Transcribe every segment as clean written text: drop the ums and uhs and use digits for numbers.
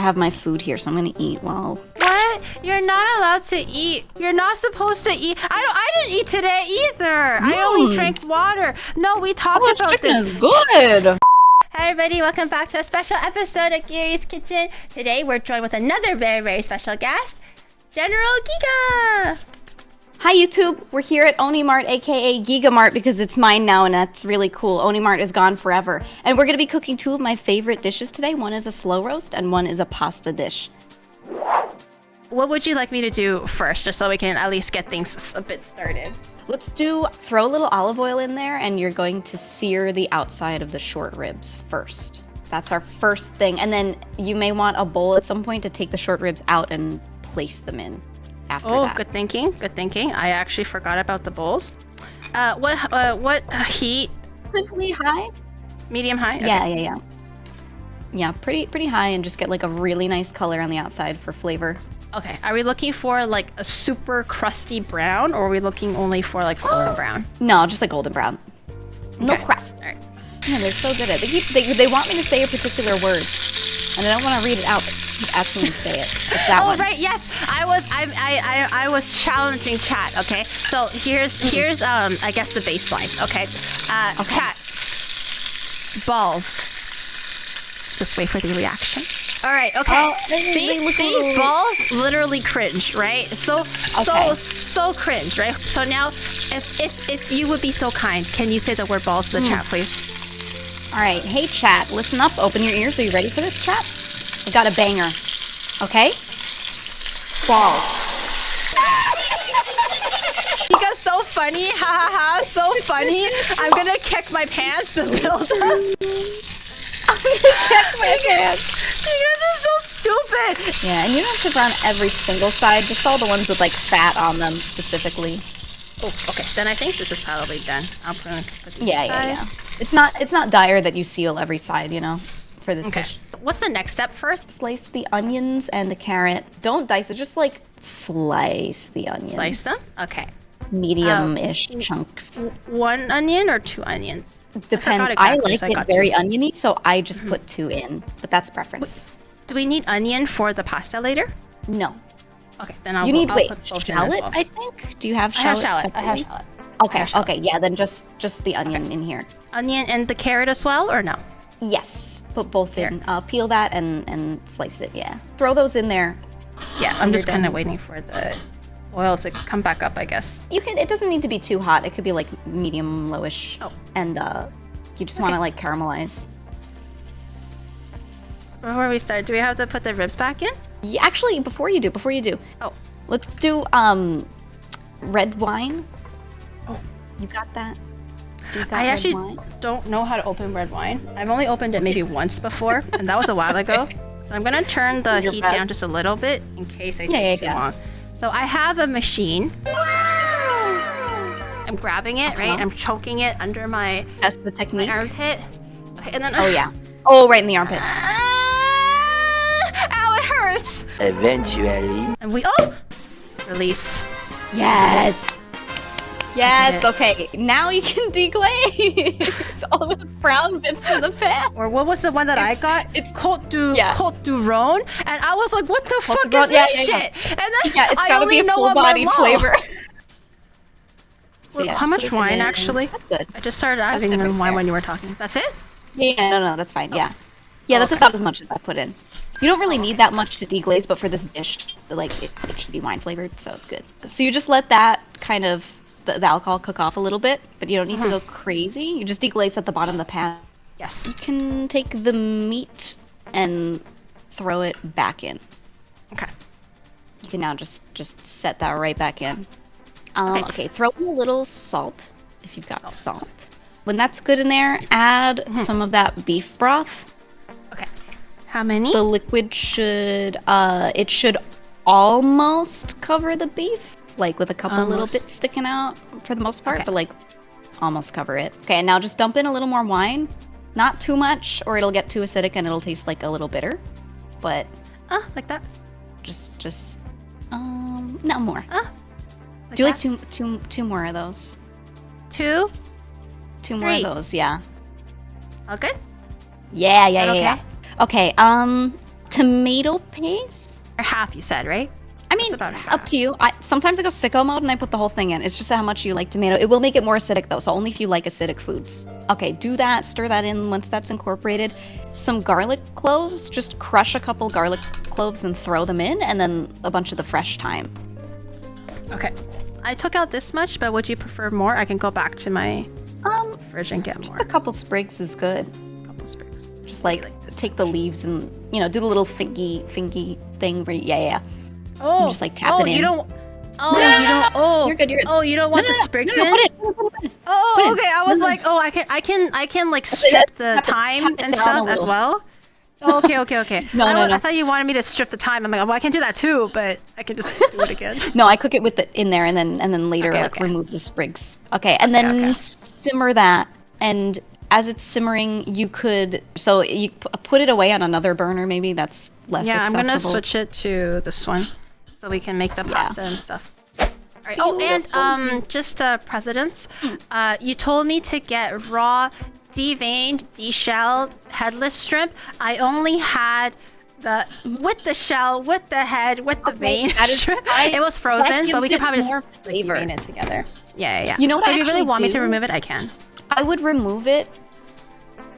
have my food here, so I'm gonna eat while... What? You're not allowed to eat. You're not supposed to eat. I didn't eat today either. I only drank water. No, we talked about chicken this. is good. Hi everybody, welcome back to a special episode of Giri's Kitchen. Today we're joined with another very, very special guest, General GEEGA. Hi YouTube, we're here at OniMart, aka GEEGA Mart, because it's mine now and that's really cool. OniMart is gone forever. And we're gonna be cooking two of my favorite dishes today. One is a slow roast and one is a pasta dish. What would you like me to do first, just so we can at least get things a bit started? Let's throw a little olive oil in there and you're going to sear the outside of the short ribs first. That's our first thing. And then you may want a bowl at some point to take the short ribs out and place them in after that. Oh, good thinking, good thinking. I actually forgot about the bowls. What heat? Relatively high? Medium high? Okay. Yeah. Yeah, pretty high, and just get like a really nice color on the outside for flavor. Okay, are we looking for like a super crusty brown, or are we looking only for like golden brown? No, just like golden brown. No Okay. crust. All right. Man, they're so good at it. They want me to say a particular word, and I don't want to read it out, but keep asking me to say it. It's that one. Oh right, yes. I was challenging chat. Okay, so here's I guess the baseline. Okay, chat. Balls. Just wait for the reaction. All right. Okay. See, balls literally cringe, right? So cringe, right? So now, if you would be so kind, can you say the word balls to the chat, please? All right. Hey, chat. Listen up. Open your ears. Are you ready for this, chat? I got a banger. Okay. Balls. You guys so funny, ha ha ha! So funny. I'm gonna kick my pants to build up. I'm gonna kick my pants. You guys are so stupid. Yeah, and you don't have to brown every single side. Just all the ones with like fat on them specifically. Oh, okay. Then I think this is probably done. I'm gonna put these aside. It's not dire that you seal every side, you know, for this dish. What's the next step first? Slice the onions and the carrot. Don't dice it, just like slice the onions. Slice them? Okay. Medium-ish chunks. One onion or two onions? Depends. I like it very oniony, so I just put two in, but that's preference. Do we need onion for the pasta later? No. Okay, then I'll need put both in as shallot, well. I think. Do you have I have shallot? shallot. I have shallot. Okay, okay, yeah, then just the onion in here. Onion and the carrot as well, or no? Yes, put both in. Peel that and slice it, yeah. Throw those in there. Yeah, I'm just kind of waiting for the oil to come back up, I guess. It doesn't need to be too hot. It could be like medium lowish. Oh. And you just want to like caramelize. Before we start, do we have to put the ribs back in? Yeah, actually, before you do. Oh. Let's do red wine. Oh. You got that? I actually don't know how to open red wine. I've only opened it maybe once before, and that was a while ago. So I'm gonna turn the heat down just a little bit in case I take too long. So I have a machine. I'm grabbing it, right? I'm choking it under my That's the technique. my armpit. Okay, and then Oh yeah. Oh, right in the armpit. Ow, it hurts. Eventually. And release. Yes. Yes. Okay. Now you can deglaze all those brown bits of the pan. Or what was the one that I got? It's Côte du Rhône, and I was like, "What the fuck is this shit?" And then it's gotta be a full body flavor. So how much wine actually? That's good. I just started adding wine when you were talking. That's it? Yeah, no, that's fine. Yeah, that's about as much as I put in. You don't really need that much to deglaze, but for this dish, like it should be wine flavored, so it's good. So you just let that kind of the alcohol cook off a little bit, but you don't need to go crazy. You just deglaze at the bottom of the pan. Yes. You can take the meat and throw it back in. Okay. You can now just set that right back in. Okay, throw in a little salt if you've got salt. When that's good in there, add some of that beef broth. Okay. How many? The liquid should almost cover the beef, like with a couple little bits sticking out for the most part, but like almost cover it. Okay, and now just dump in a little more wine. Not too much, or it'll get too acidic and it'll taste like a little bitter. But like that. Just no more. Like Do like two more of those. Two? Two more of those, yeah. All good? Yeah. Okay, tomato paste. Or half, you said, right? I mean, about up half. to you. Sometimes I go sicko mode and I put the whole thing in. It's just how much you like tomato. It will make it more acidic though, so only if you like acidic foods. Okay, do that. Stir that in once that's incorporated. Some garlic cloves. Just crush a couple garlic cloves and throw them in, and then a bunch of the fresh thyme. Okay. I took out this much, but would you prefer more? I can go back to my fridge and get more. Just a couple sprigs is good. A couple sprigs. Just like take the leaves and do the little fingy thing where yeah. Oh, you just like tap it in. You don't. Oh, you don't. Oh, you're good. You're good. Oh, you don't want the sprigs in. Put it. Oh, okay. I was like, oh, I can like strip the thyme and stuff as well. Oh, okay. No. I thought you wanted me to strip the thyme. I'm like, well, I can do that too, but I can just do it again. No, I cook it with it in there, and then later remove the sprigs. Okay, and then simmer that. And as it's simmering, you could you put it away on another burner. Maybe that's less accessible. I'm gonna switch it to this one so we can make the pasta and stuff. All right. Oh, and just precedence. You told me to get raw, deveined, deshelled, headless shrimp. I only had with the shell, with the head, with the vein. That is shrimp. It was frozen, but we could probably more just flavor devein it together. Yeah. You know what? So if you really want me to remove it, I can. I would remove it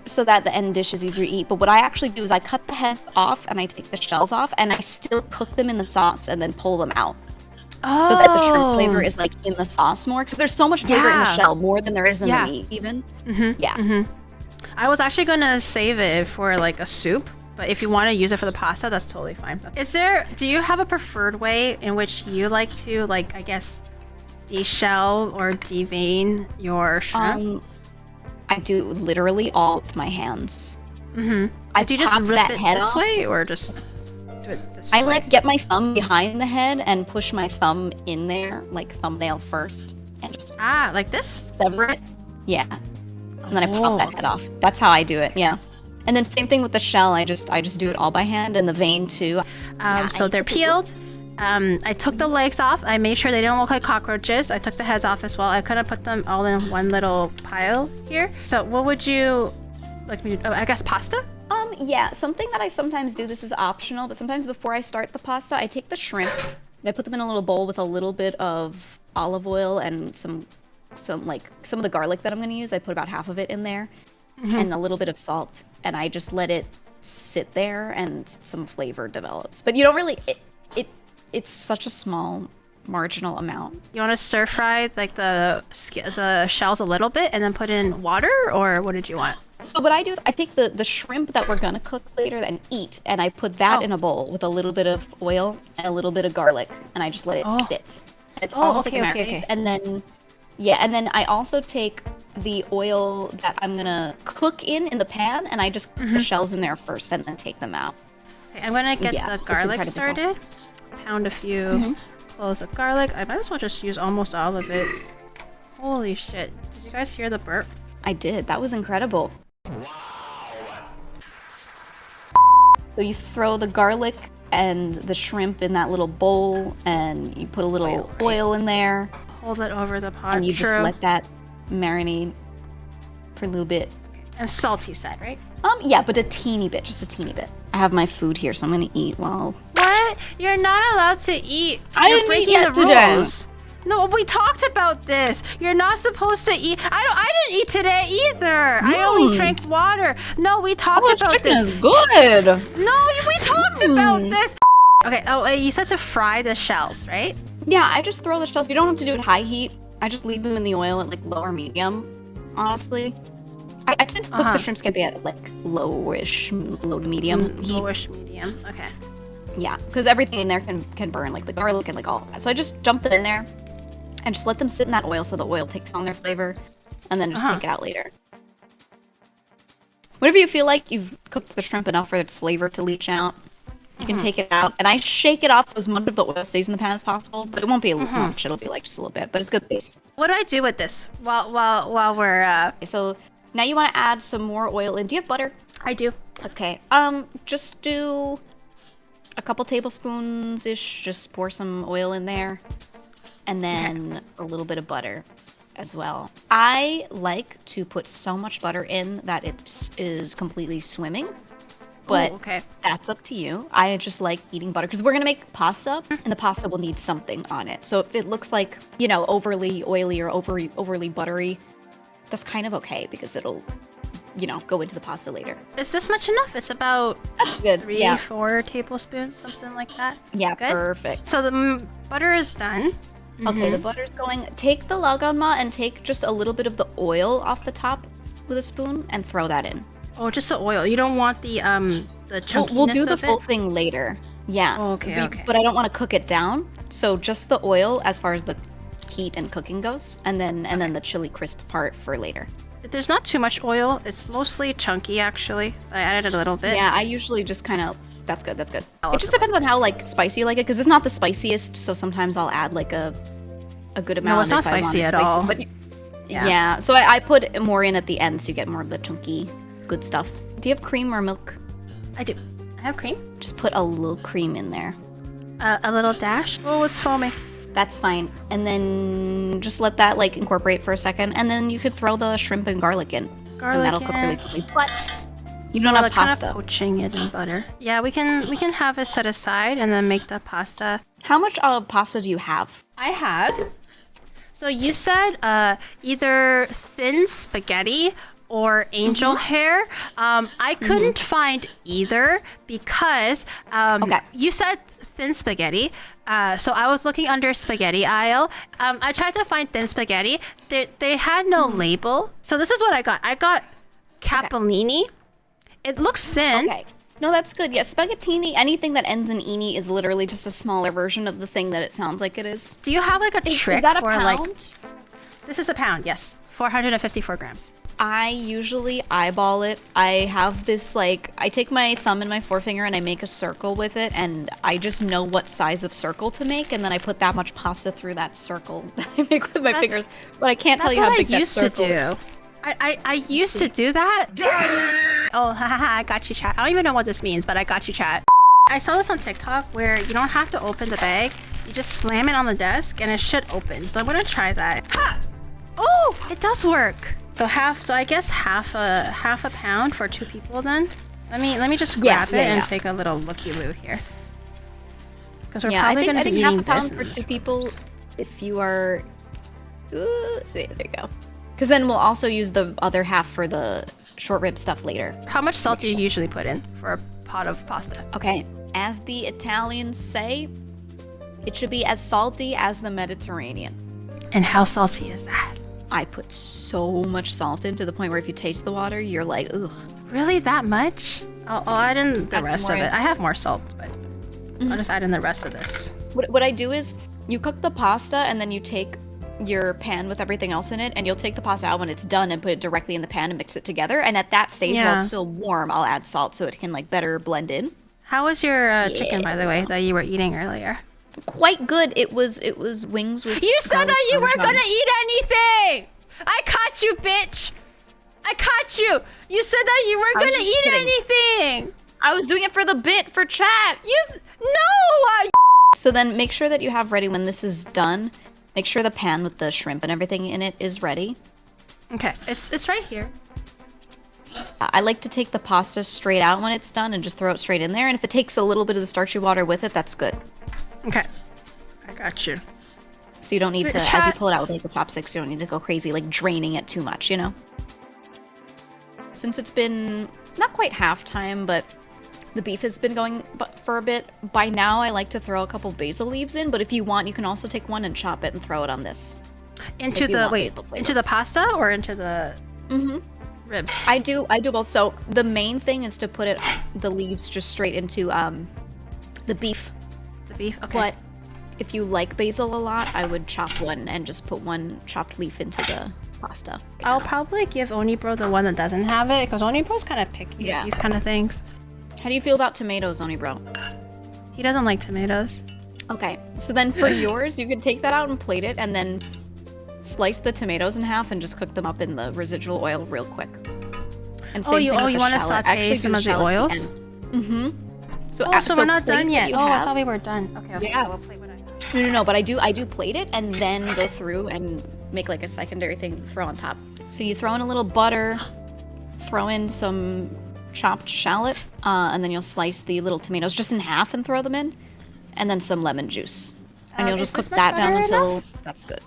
so that the end dish is easier to eat. But what I actually do is I cut the head off and I take the shells off and I still cook them in the sauce and then pull them out. So that the shrimp flavor is like in the sauce more, because there's so much flavor in the shell, more than there is in the meat even. I was actually gonna save it for like a soup, but if you want to use it for the pasta, that's totally fine. Do you have a preferred way in which you like to, like, I guess, deshell or devein your shrimp? I do literally all with my hands. Do you just rip it this way or just do it this way? I like get my thumb behind the head and push my thumb in there, like thumbnail first, and just like this? Sever it. Yeah. And then I pop that head off. That's how I do it. Yeah. And then same thing with the shell. I just do it all by hand, and the vein too. So they're peeled. I took the legs off. I made sure they don't look like cockroaches. I took the heads off as well. I couldn't put them all in one little pile here. So what would you like me to do? I guess pasta? Yeah, something that I sometimes do, this is optional, but sometimes before I start the pasta, I take the shrimp and I put them in a little bowl with a little bit of olive oil and some of the garlic that I'm going to use. I put about half of it in there and a little bit of salt, and I just let it sit there and some flavor develops. But you don't really it's such a small marginal amount. You want to stir fry like the shells a little bit and then put in water, or what did you want? So what I do is I take the shrimp that we're gonna cook later and eat, and I put that in a bowl with a little bit of oil and a little bit of garlic, and I just let it sit. And it's almost like it marinates. And then I also take the oil that I'm gonna cook in the pan, and I just cook the shells in there first and then take them out. Okay, I'm gonna get the garlic started. Pound a few cloves of garlic. I might as well just use almost all of it. Holy shit. Did you guys hear the burp? I did. That was incredible. So you throw the garlic and the shrimp in that little bowl, and you put a little oil in there. Hold it over the pot. And you just let that marinate for a little bit. And salt, you said, right? Yeah, but a teeny bit, just a teeny bit. I have my food here, so I'm gonna eat while... What? You're not allowed to eat. You're breaking the rules. No, we talked about this. You're not supposed to eat. I didn't eat today either. I only drank water. No, we talked about chicken this. Is good. No, we talked about this. Okay. Oh, you said to fry the shells, right? Yeah, I just throw the shells. You don't have to do it high heat. I just leave them in the oil at like low or medium. Honestly, I tend to cook the shrimp scampi at like low to medium heat. Lowish medium. Okay. Yeah, because everything in there can burn, like the garlic and like all of that. So I just dump them in there and just let them sit in that oil so the oil takes on their flavor, and then just take it out later. Whenever you feel like you've cooked the shrimp enough for its flavor to leach out, you can take it out, and I shake it off so as much of the oil stays in the pan as possible, but it won't be much. It'll be like just a little bit, but it's good base. What do I do with this while we're So now you want to add some more oil in. Do you have butter? I do. Okay. Just do a couple tablespoons-ish. Just pour some oil in there, and then a little bit of butter as well. I like to put so much butter in that it is completely swimming. but okay. that's up to you. I just like eating butter because we're gonna make pasta, and the pasta will need something on it. So if it looks like, you know, overly oily or overly buttery, that's kind of okay because it'll, you know, go into the pasta later. Is this much enough? It's about That's good. 3, 4 tablespoons, something like that. Yeah, Good? perfect. So the butter is done. Okay, the butter's going. Take the laganma and take just a little bit of the oil off the top with a spoon and throw that in. Oh, just the oil. You don't want the chunkiness We'll do the of full it? thing later. Yeah. Oh, okay, okay. But I don't want to cook it down. So just the oil as far as the heat and cooking goes, and then the chili crisp part for later. There's not too much oil. It's mostly chunky, actually. I added a little bit. Yeah, I usually just kind of. That's good. That's good. I'll It just also depends on how like spicy you like it, because it's not the spiciest. So sometimes I'll add like a good amount. No, it's not if I want spicy it at all. But Yeah. yeah. So I put more in at the end, so you get more of the chunky, good stuff. Do you have cream or milk? I do. I have cream. Just put a little cream in there. A little dash. Oh, it's foaming. That's fine. And then just let that like incorporate for a second, and then you could throw the shrimp and garlic in. And that'll cook really quickly. But you don't have like pasta. kind of poaching it in butter. Yeah, we can have it set aside and then make the pasta. How much pasta do you have? I have. So you said either thin spaghetti or angel hair. I couldn't find either because Okay. you said thin spaghetti. So I was looking under spaghetti aisle. I tried to find thin spaghetti. They had no label. So this is what I got. I got capellini. It looks thin. Okay. No, that's good. Yeah, spaghettini, anything that ends in ini is literally just a smaller version of the thing that it sounds like it is. Do you have like a trick Is that a for pound? like? This is a pound. Yes, 454 grams. I usually eyeball it. I have this like, I take my thumb and my forefinger and I make a circle with it, and I just know what size of circle to make, and then I put that much pasta through that circle that I make with my fingers. But I can't tell you how big that circle is. I used to do that. Oh, haha, I got you, chat. I don't even know what this means, but I got you, chat. I saw this on TikTok where you don't have to open the bag. You just slam it on the desk and it should open. So I'm gonna try that. Ha! Oh, it does work. So I guess half a pound for 2 people then. Let me just grab it and take a little looky-loo here. Because we're probably gonna be eating half a pound this for 2 people. If you are, there you go. Because then we'll also use the other half for the short rib stuff later. How much salt do you usually put in for a pot of pasta? Okay, as the Italians say, it should be as salty as the Mediterranean. And how salty is that? I put so much salt in to the point where if you taste the water, you're like, ugh. Really, that much? I'll add in the That's rest more of it. I have more salt, but I'll just add in the rest of this. What I do is, you cook the pasta and then you take your pan with everything else in it, and you'll take the pasta out when it's done and put it directly in the pan and mix it together. And at that stage, while it's still warm, I'll add salt so it can like better blend in. How was your chicken, by the way, that you were eating earlier? Quite good. It was wings with. You said garlic that you weren't parmesan. gonna eat anything. I caught you, bitch. I caught you. You said that you weren't I was gonna just eat kidding. anything. I was doing it for the bit for chat. No. So then make sure that you have ready when this is done. Make sure the pan with the shrimp and everything in it is ready. Okay, it's right here. I like to take the pasta straight out when it's done and just throw it straight in there. And if it takes a little bit of the starchy water with it, that's good. Okay, I got you. So you don't need to, as you Chat. pull it out with like the chopsticks, you don't need to go crazy, like draining it too much, you know? Since it's been not quite halftime, but the beef has been going for a bit, by now I like to throw a couple basil leaves in, but if you want, you can also take one and chop it and throw it on this. Into If you the want wait, basil flavor. into the pasta or into the ribs? I do both. So the main thing is to put the leaves just straight into the beef. The beef. Okay. But if you like basil a lot, I would chop one and just put one chopped leaf into the pasta. I'll probably give Onibro the one that doesn't have it because Onibro's kind of picky Yeah. at these kind of things. How do you feel about tomatoes, Oni bro? He doesn't like tomatoes. Okay, so then for yours, you can take that out and plate it, and then slice the tomatoes in half and just cook them up in the residual oil real quick. And You with the want to shallot. saute Actually, some do of the shallot at oils? end. So, So we're not plate done what yet. you Oh, I have. thought we were done. Okay. Yeah. We'll play what I have. No, but I do plate it and then go through and make like a secondary thing to throw on top. So you throw in a little butter, throw in some chopped shallot, and then you'll slice the little tomatoes just in half and throw them in, and then some lemon juice. And you'll just cook that down until that's good.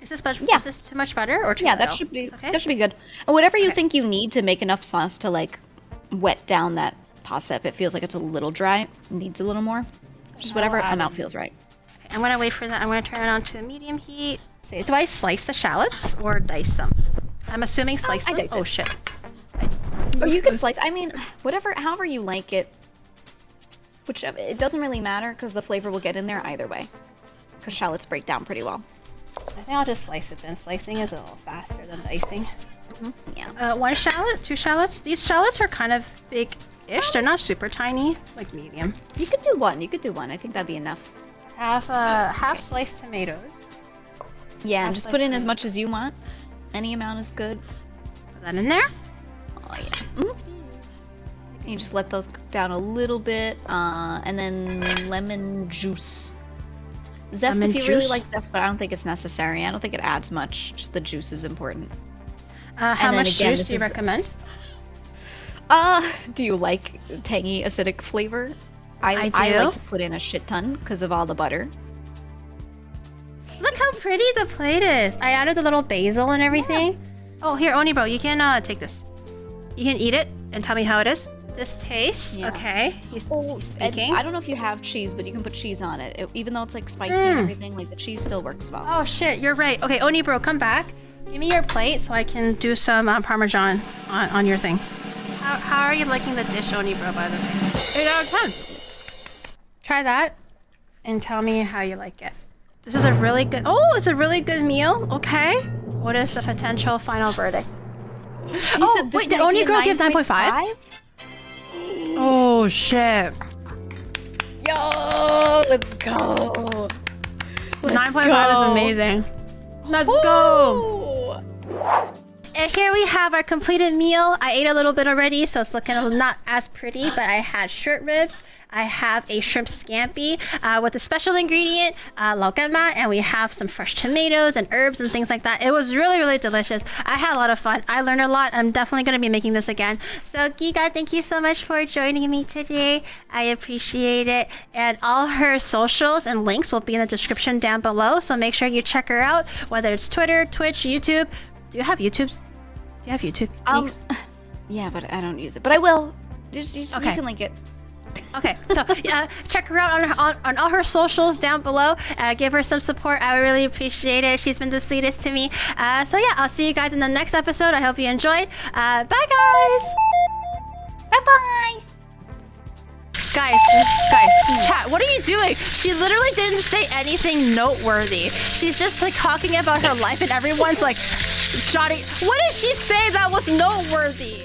Is this too much butter or too little? That should be good. And whatever you think you need to make enough sauce to like wet down that pasta. If it feels like it's a little dry, needs a little more. Just whatever amount feels right. Okay, I'm gonna wait for that. I'm gonna turn it on to medium heat. Do I slice the shallots or dice them? I'm assuming slice them. Oh shit. Or you can slice. I mean, however you like it. Whichever. It doesn't really matter because the flavor will get in there either way. Because shallots break down pretty well. I think I'll just slice it then. Slicing is a little faster than dicing. Yeah. 1 shallot, 2 shallots. These shallots are kind of big-ish. They're not super tiny, like medium. You could do one. I think that'd be enough. Half sliced tomatoes. Yeah, and just put in as much as you want. Any amount is good. Put that in there. Oh yeah. You just let those cook down a little bit, and then lemon juice. Zest if you really like zest, but I don't think it's necessary. I don't think it adds much. Just the juice is important. How much juice do you recommend? Do you like tangy, acidic flavor? I like to put in a shit ton because of all the butter. Look how pretty the plate is. I added the little basil and everything. Yeah. Oh, here, Oni bro, you can take this. You can eat it and tell me how it is. This tastes okay. He's speaking. I don't know if you have cheese, but you can put cheese on it. Even though it's like spicy and everything, like the cheese still works well. Oh shit, you're right. Okay, Oni bro, come back. Give me your plate so I can do some Parmesan on your thing. How are you liking the dish, Oni bro? By the way, 8 out of 10. Try that and tell me how you like it. This is a really good. Oh, it's a really good meal. Okay. What is the potential final verdict? Wait, did Oni girl give 9.5? Oh shit! Yo, let's go. 9.5 is amazing. Let's go. And here we have our completed meal. I ate a little bit already, so it's looking not as pretty, but I had short ribs. I have a shrimp scampi with a special ingredient, laukema, and we have some fresh tomatoes and herbs and things like that. It was really, really delicious. I had a lot of fun. I learned a lot. I'm definitely going to be making this again. So GEEGA, thank you so much for joining me today. I appreciate it. And all her socials and links will be in the description down below. So make sure you check her out, whether it's Twitter, Twitch, YouTube. Do you have YouTube? Do you have YouTube? Yeah, but I don't use it. But I will. You can link it. Okay, so check her out on all her socials down below. Give her some support. I would really appreciate it. She's been the sweetest to me. So yeah, I'll see you guys in the next episode. I hope you enjoyed. Bye, guys. Bye-bye. Guys, chat, what are you doing? She literally didn't say anything noteworthy. She's just like talking about her life and everyone's like, Johnny, what did she say that was noteworthy?